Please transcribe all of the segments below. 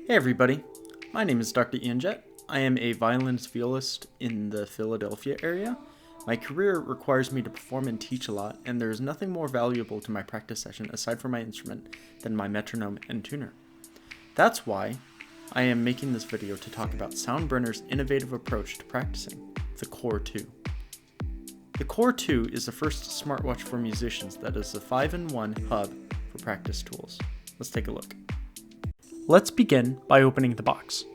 Hey everybody, my name is Dr. Ian Jett. I am a violinist violist in the Philadelphia area. My career requires me to perform and teach a lot, and there is nothing more valuable to my practice session aside from my instrument than my metronome and tuner. That's why I am making this video to talk about Soundbrenner's innovative approach to practicing, the Core 2. The Core 2 is the first smartwatch for musicians that is a 5-in-1 hub for practice tools. Let's take a look. Let's begin by opening the box.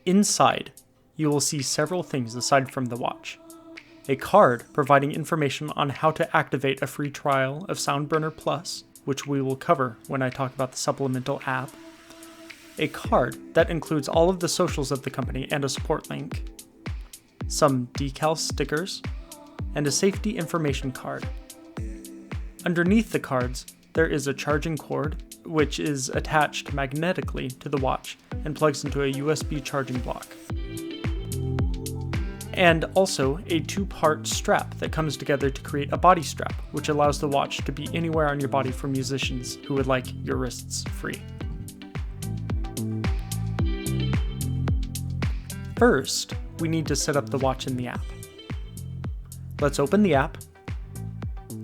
Inside, you will see several things aside from the watch. A card providing information on how to activate a free trial of Soundbrenner Plus, which we will cover when I talk about the supplemental app. A card that includes all of the socials of the company and a support link. Some decal stickers, and a safety information card. Underneath the cards, there is a charging cord, which is attached magnetically to the watch and plugs into a USB charging block. And also a 2-part strap that comes together to create a body strap, which allows the watch to be anywhere on your body for musicians who would like your wrists free. First, we need to set up the watch in the app. Let's open the app,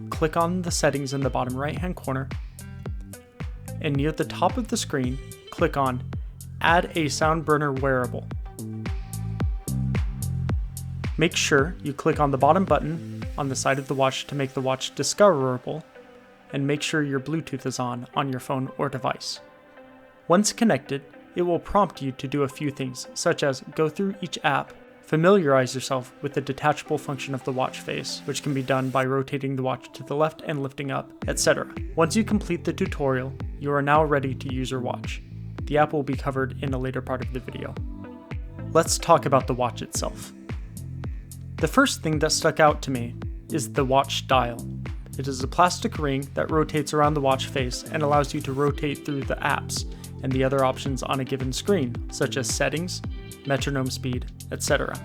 click on the settings in the bottom right-hand corner, and near the top of the screen, click on Add a Soundbrenner Wearable. Make sure you click on the bottom button on the side of the watch to make the watch discoverable, and make sure your Bluetooth is on your phone or device. Once connected, it will prompt you to do a few things, such as go through each app, familiarize yourself with the detachable function of the watch face, which can be done by rotating the watch to the left and lifting up, etc. Once you complete the tutorial, you are now ready to use your watch. The app will be covered in a later part of the video. Let's talk about the watch itself. The first thing that stuck out to me is the watch dial. It is a plastic ring that rotates around the watch face and allows you to rotate through the apps and the other options on a given screen, such as settings, metronome speed, etc.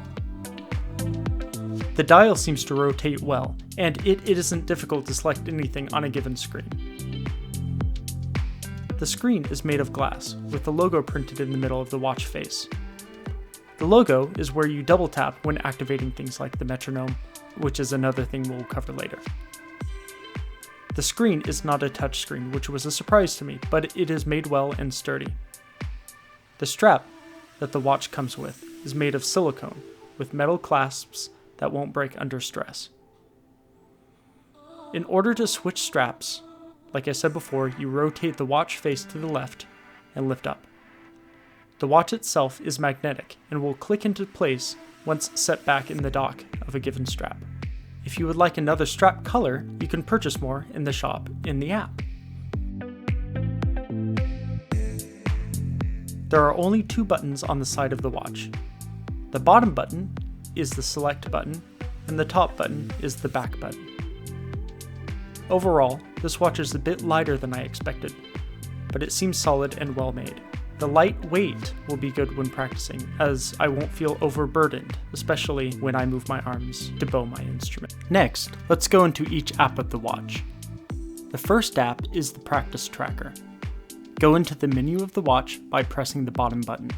The dial seems to rotate well, and it isn't difficult to select anything on a given screen. The screen is made of glass, with the logo printed in the middle of the watch face. The logo is where you double tap when activating things like the metronome, which is another thing we'll cover later. The screen is not a touchscreen, which was a surprise to me, but it is made well and sturdy. The strap that the watch comes with is made of silicone, with metal clasps that won't break under stress. In order to switch straps, like I said before, you rotate the watch face to the left and lift up. The watch itself is magnetic and will click into place once set back in the dock of a given strap. If you would like another strap color, you can purchase more in the shop in the app. There are only 2 buttons on the side of the watch. The bottom button is the select button, and the top button is the back button. Overall, this watch is a bit lighter than I expected, but it seems solid and well made. The light weight will be good when practicing, as I won't feel overburdened, especially when I move my arms to bow my instrument. Next, let's go into each app of the watch. The first app is the practice tracker. Go into the menu of the watch by pressing the bottom button.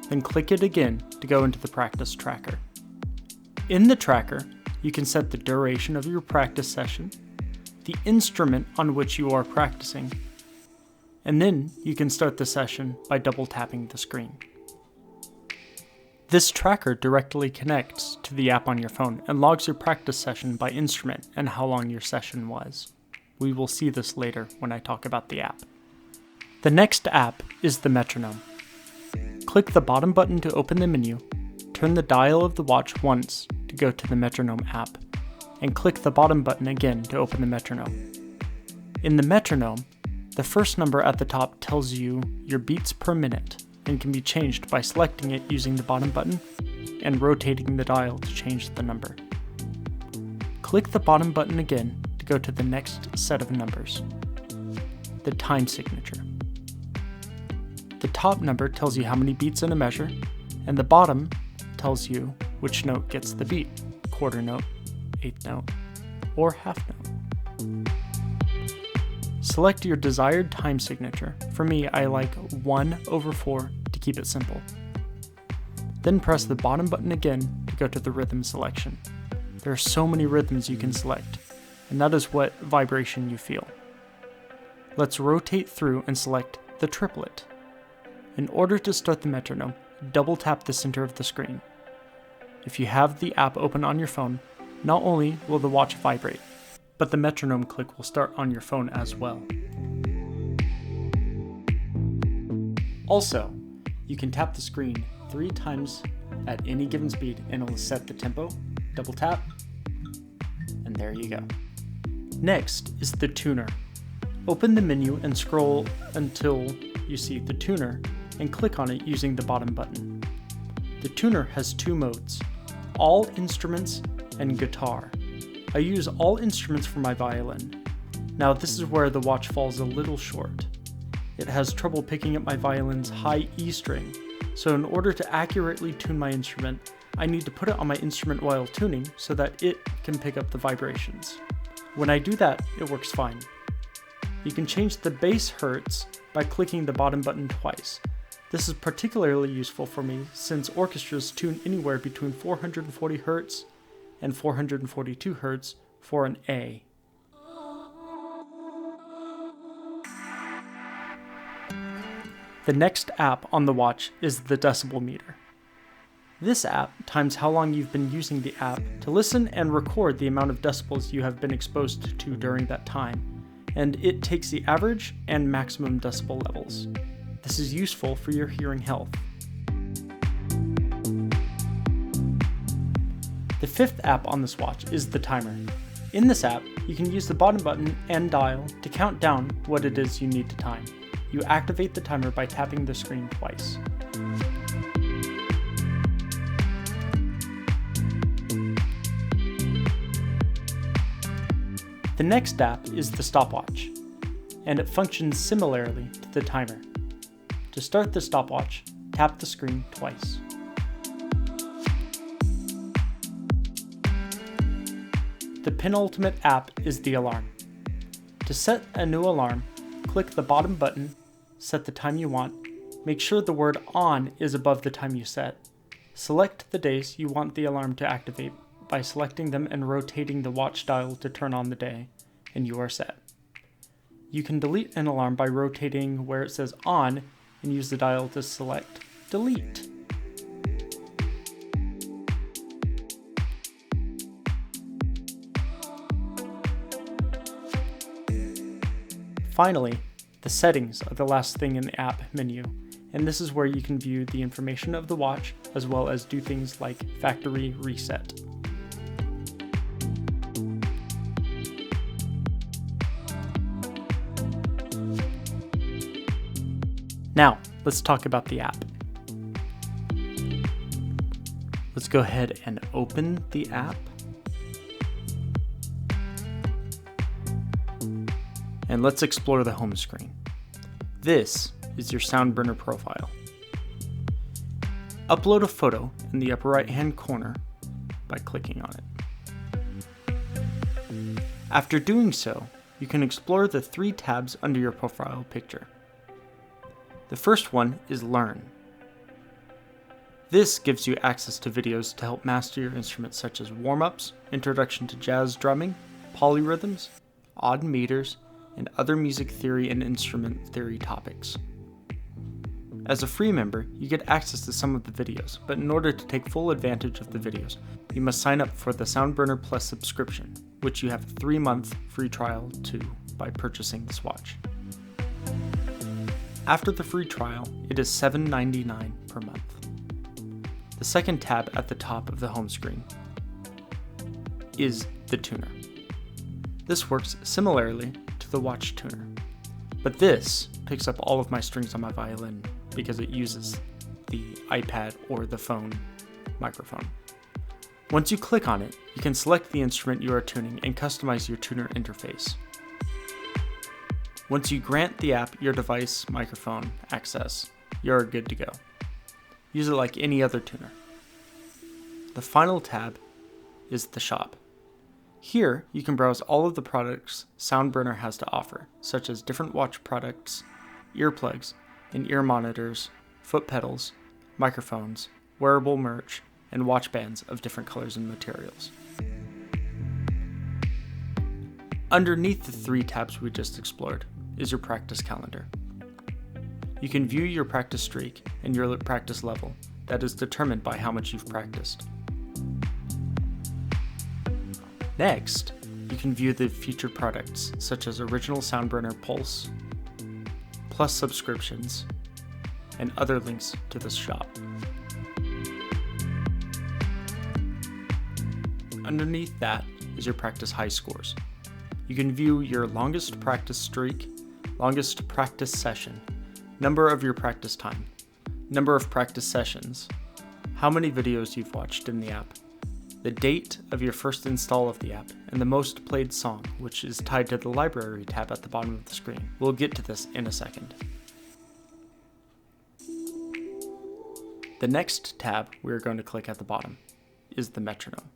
Then click it again to go into the practice tracker. In the tracker, you can set the duration of your practice session, the instrument on which you are practicing, and then you can start the session by double tapping the screen. This tracker directly connects to the app on your phone and logs your practice session by instrument and how long your session was. We will see this later when I talk about the app. The next app is the metronome. Click the bottom button to open the menu, turn the dial of the watch once to go to the metronome app, and click the bottom button again to open the metronome. In the metronome, the first number at the top tells you your beats per minute and can be changed by selecting it using the bottom button and rotating the dial to change the number. Click the bottom button again to go to the next set of numbers, the time signature. The top number tells you how many beats in a measure, and the bottom tells you which note gets the beat, quarter note, eighth note, or half note. Select your desired time signature. For me, I like 1/4 to keep it simple. Then press the bottom button again to go to the rhythm selection. There are so many rhythms you can select, and that is what vibration you feel. Let's rotate through and select the triplet. In order to start the metronome, double tap the center of the screen. If you have the app open on your phone, not only will the watch vibrate, but the metronome click will start on your phone as well. Also, you can tap the screen 3 times at any given speed and it will set the tempo. Double tap, and there you go. Next is the tuner. Open the menu and scroll until you see the tuner and click on it using the bottom button. The tuner has 2 modes, all instruments and guitar. I use all instruments for my violin. Now this is where the watch falls a little short. It has trouble picking up my violin's high E string, so in order to accurately tune my instrument, I need to put it on my instrument while tuning so that it can pick up the vibrations. When I do that, it works fine. You can change the bass hertz by clicking the bottom button twice. This is particularly useful for me since orchestras tune anywhere between 440 Hz and 442 Hz for an A. The next app on the watch is the decibel meter. This app times how long you've been using the app to listen and record the amount of decibels you have been exposed to during that time, and it takes the average and maximum decibel levels. This is useful for your hearing health. The 5th app on this watch is the timer. In this app, you can use the bottom button and dial to count down what it is you need to time. You activate the timer by tapping the screen twice. The next app is the Stopwatch, and it functions similarly to the timer. To start the stopwatch, tap the screen twice. The penultimate app is the alarm. To set a new alarm, click the bottom button, set the time you want, make sure the word on is above the time you set. Select the days you want the alarm to activate by selecting them and rotating the watch dial to turn on the day, and you are set. You can delete an alarm by rotating where it says on and use the dial to select delete. Finally, the settings are the last thing in the app menu, and this is where you can view the information of the watch as well as do things like factory reset. Now, let's talk about the app. Let's go ahead and open the app. And let's explore the home screen. This is your Soundbrenner profile. Upload a photo in the upper right-hand corner by clicking on it. After doing so, you can explore the 3 tabs under your profile picture. The first one is Learn. This gives you access to videos to help master your instruments such as warm-ups, introduction to jazz drumming, polyrhythms, odd meters, and other music theory and instrument theory topics. As a free member, you get access to some of the videos, but in order to take full advantage of the videos, you must sign up for the Soundbrenner Plus subscription, which you have a 3-month free trial to by purchasing this watch. After the free trial, it is $7.99 per month. The second tab at the top of the home screen is the tuner. This works similarly to the watch tuner, but this picks up all of my strings on my violin because it uses the iPad or the phone microphone. Once you click on it, you can select the instrument you are tuning and customize your tuner interface. Once you grant the app your device microphone access, you're good to go. Use it like any other tuner. The final tab is the shop. Here, you can browse all of the products Soundbrenner has to offer, such as different watch products, earplugs, and ear monitors, foot pedals, microphones, wearable merch, and watch bands of different colors and materials. Underneath the 3 tabs we just explored is your practice calendar. You can view your practice streak and your practice level that is determined by how much you've practiced. Next, you can view the featured products such as original Soundbrenner Pulse, Plus subscriptions, and other links to the shop. Underneath that is your practice high scores. You can view your longest practice streak, longest practice session, number of your practice time, number of practice sessions, how many videos you've watched in the app, the date of your first install of the app, and the most played song, which is tied to the library tab at the bottom of the screen. We'll get to this in a second. The next tab we're going to click at the bottom is the metronome.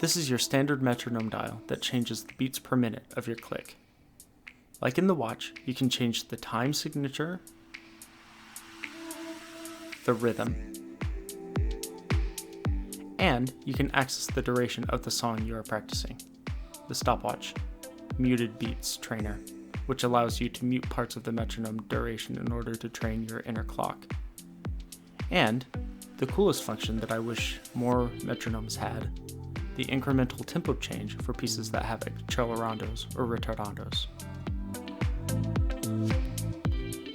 This is your standard metronome dial that changes the beats per minute of your click. Like in the watch, you can change the time signature, the rhythm, and you can access the duration of the song you are practicing. The Stopwatch muted beats trainer, which allows you to mute parts of the metronome duration in order to train your inner clock. And the coolest function that I wish more metronomes had, the incremental tempo change for pieces that have accelerandos or retardandos.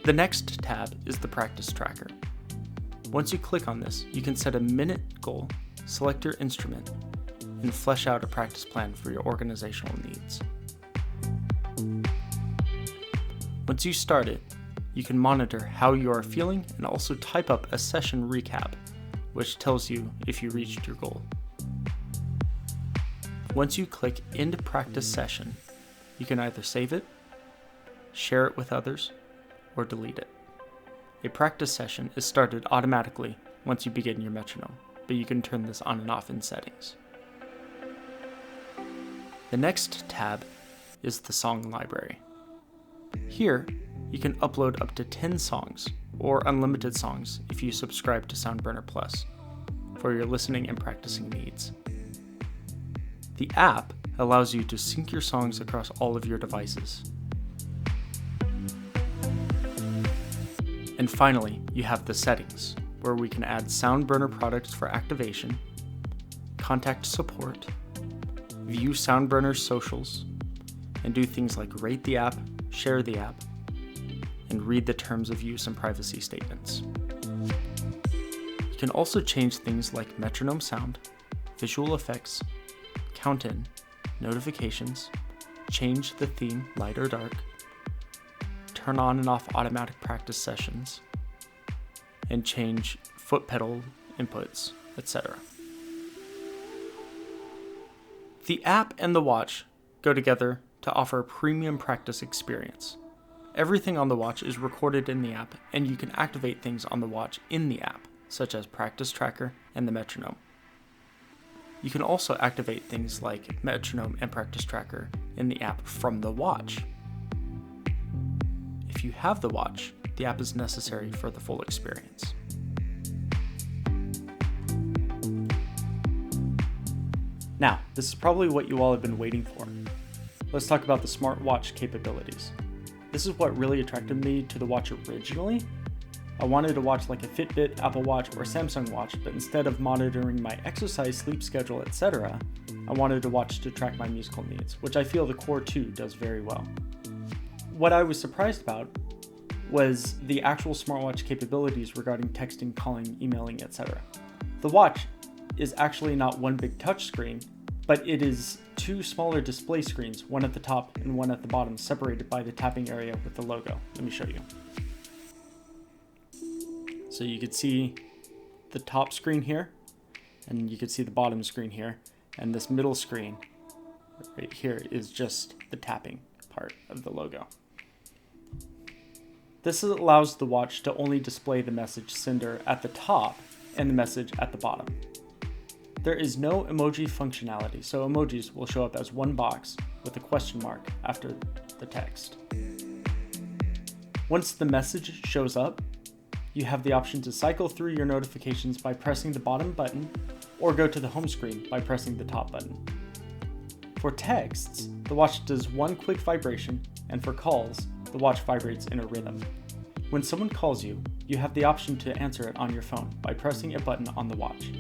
The next tab is the practice tracker. Once you click on this, you can set a minute goal, select your instrument, and flesh out a practice plan for your organizational needs. Once you start it, you can monitor how you are feeling and also type up a session recap, which tells you if you reached your goal. Once you click End Practice Session, you can either save it, share it with others, or delete it. A practice session is started automatically once you begin your metronome, but you can turn this on and off in settings. The next tab is the song library. Here, you can upload up to 10 songs, or unlimited songs if you subscribe to Soundbrenner Plus, for your listening and practicing needs. The app allows you to sync your songs across all of your devices. And finally, you have the settings, where we can add Soundbrenner products for activation, contact support, view Soundbrenner's socials, and do things like rate the app, share the app, and read the terms of use and privacy statements. You can also change things like metronome sound, visual effects, count in, notifications, change the theme light or dark, turn on and off automatic practice sessions, and change foot pedal inputs, etc. The app and the watch go together to offer a premium practice experience. Everything on the watch is recorded in the app, and you can activate things on the watch in the app, such as practice tracker and the metronome. You can also activate things like metronome and practice tracker in the app from the watch. If you have the watch, the app is necessary for the full experience. Now, this is probably what you all have been waiting for. Let's talk about the Smartwatch capabilities. This is what really attracted me to the watch originally. I wanted to watch like a Fitbit, Apple Watch, or Samsung Watch, but instead of monitoring my exercise, sleep schedule, etc., I wanted a watch to track my musical needs, which I feel the Core 2 does very well. What I was surprised about was the actual smartwatch capabilities regarding texting, calling, emailing, etc. The watch is actually not one big touch screen, but it is 2 smaller display screens, one at the top and one at the bottom, separated by the tapping area with the logo. Let me show you. So you could see the top screen here, and you could see the bottom screen here, and this middle screen right here is just the tapping part of the logo. This allows the watch to only display the message sender at the top and the message at the bottom. There is no emoji functionality, so emojis will show up as one box with a question mark after the text. Once the message shows up, you have the option to cycle through your notifications by pressing the bottom button or go to the home screen by pressing the top button. For texts, the watch does one quick vibration, and for calls, the watch vibrates in a rhythm. When someone calls you, you have the option to answer it on your phone by pressing a button on the watch.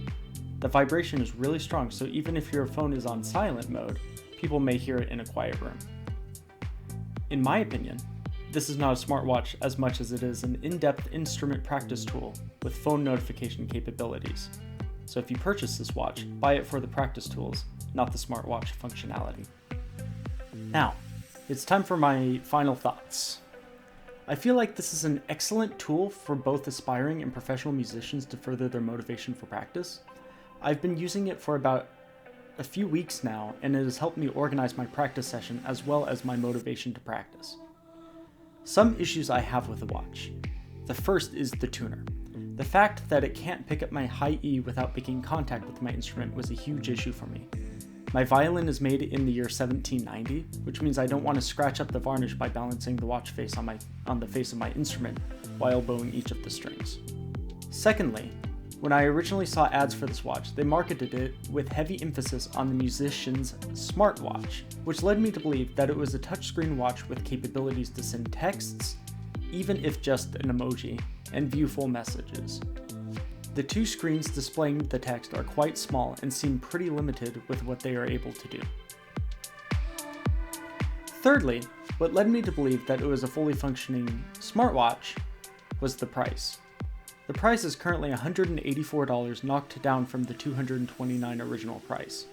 The vibration is really strong, so even if your phone is on silent mode, people may hear it in a quiet room. In my opinion, this is not a smartwatch as much as it is an in-depth instrument practice tool with phone notification capabilities. So if you purchase this watch, buy it for the practice tools, not the smartwatch functionality. Now, it's time for my final thoughts. I feel like this is an excellent tool for both aspiring and professional musicians to further their motivation for practice. I've been using it for about a few weeks now, and it has helped me organize my practice session as well as my motivation to practice. Some issues I have with the watch. The first is the tuner. The fact that it can't pick up my high E without making contact with my instrument was a huge issue for me. My violin is made in the year 1790, which means I don't want to scratch up the varnish by balancing the watch face on the face of my instrument while bowing each of the strings. Secondly, when I originally saw ads for this watch, they marketed it with heavy emphasis on the musician's smartwatch, which led me to believe that it was a touchscreen watch with capabilities to send texts, even if just an emoji, and view full messages. The two screens displaying the text are quite small and seem pretty limited with what they are able to do. Thirdly, what led me to believe that it was a fully functioning smartwatch was the price. The price is currently $184, knocked down from the $229 original price.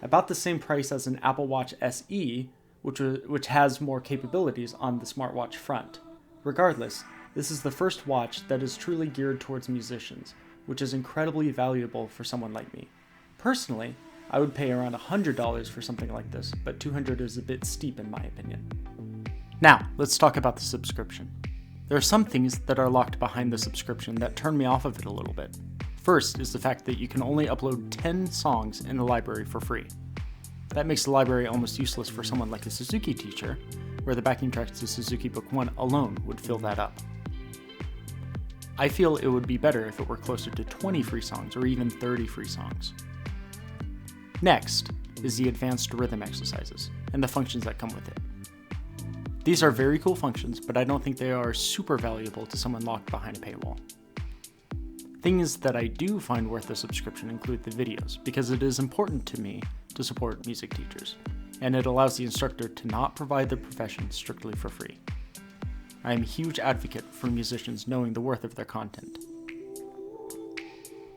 About the same price as an Apple Watch SE, which has more capabilities on the smartwatch front. Regardless, this is the first watch that is truly geared towards musicians, which is incredibly valuable for someone like me. Personally, I would pay around $100 for something like this, but $200 is a bit steep in my opinion. Now, let's talk about the subscription. There are some things that are locked behind the subscription that turn me off of it a little bit. First is the fact that you can only upload 10 songs in the library for free. That makes the library almost useless for someone like a Suzuki teacher, where the backing tracks to Suzuki Book 1 alone would fill that up. I feel it would be better if it were closer to 20 free songs or even 30 free songs. Next is the advanced rhythm exercises and the functions that come with it. These are very cool functions, but I don't think they are super valuable to someone locked behind a paywall. Things that I do find worth a subscription include the videos, because it is important to me to support music teachers, and it allows the instructor to not provide the profession strictly for free. I am a huge advocate for musicians knowing the worth of their content.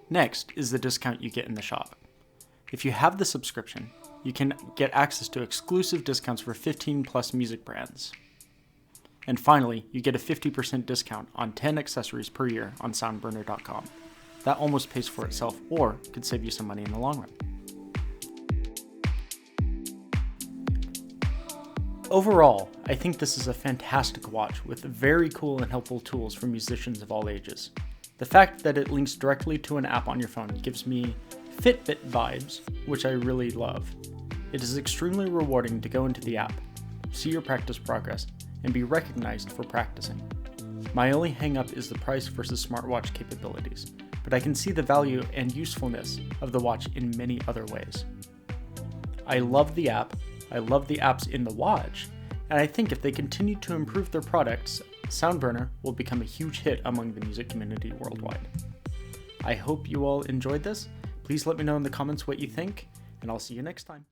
Next is the discount you get in the shop. If you have the subscription, you can get access to exclusive discounts for 15 plus music brands. And finally, you get a 50% discount on 10 accessories per year on soundbrenner.com. That almost pays for itself, or could save you some money in the long run. Overall, I think this is a fantastic watch with very cool and helpful tools for musicians of all ages. The fact that it links directly to an app on your phone gives me Fitbit vibes, which I really love. It is extremely rewarding to go into the app, see your practice progress, and be recognized for practicing. My only hang-up is the price versus smartwatch capabilities, but I can see the value and usefulness of the watch in many other ways. I love the app, I love the apps in the watch, and I think if they continue to improve their products, Soundbrenner will become a huge hit among the music community worldwide. I hope you all enjoyed this. Please let me know in the comments what you think, and I'll see you next time.